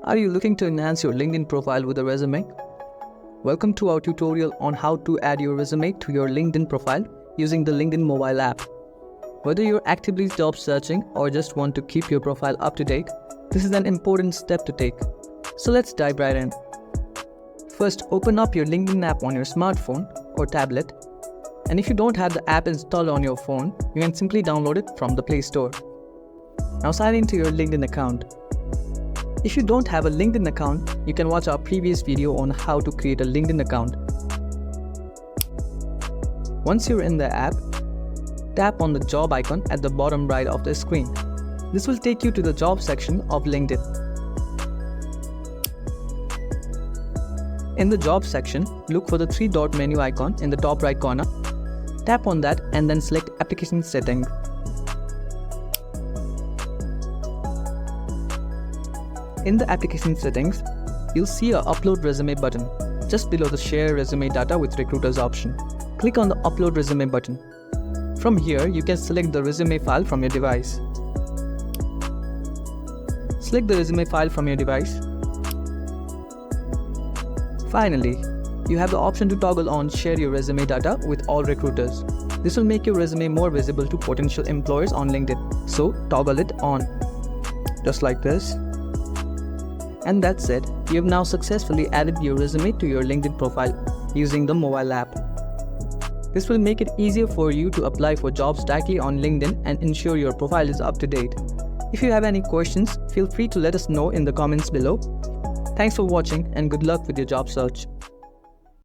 Are you looking to enhance your LinkedIn profile with a resume? Welcome to our tutorial on how to add your resume to your LinkedIn profile using the LinkedIn mobile app. Whether you're actively job searching or just want to keep your profile up to date, this is an important step to take. So let's dive right in. First, open up your LinkedIn app on your smartphone or tablet. And if you don't have the app installed on your phone, you can simply download it from the Play Store. Now sign into your LinkedIn account. If you don't have a LinkedIn account, you can watch our previous video on how to create a LinkedIn account. Once you're in the app, tap on the job icon at the bottom right of the screen. This will take you to the job section of LinkedIn. In the job section, look for the three-dot menu icon in the top right corner. Tap on that and then select Application Settings. In the application settings, you'll see a Upload Resume button just below the Share Resume Data with Recruiters option. Click on the Upload Resume button. From here, you can select the resume file from your device. Select the resume file from your device. Finally, you have the option to toggle on Share Your Resume Data with all recruiters. This will make your resume more visible to potential employers on LinkedIn. So toggle it on, just like this. And that's it. You have now successfully added your resume to your LinkedIn profile using the mobile app. This will make it easier for you to apply for jobs directly on LinkedIn and ensure your profile is up to date. If you have any questions, feel free to let us know in the comments below. Thanks for watching and good luck with your job search.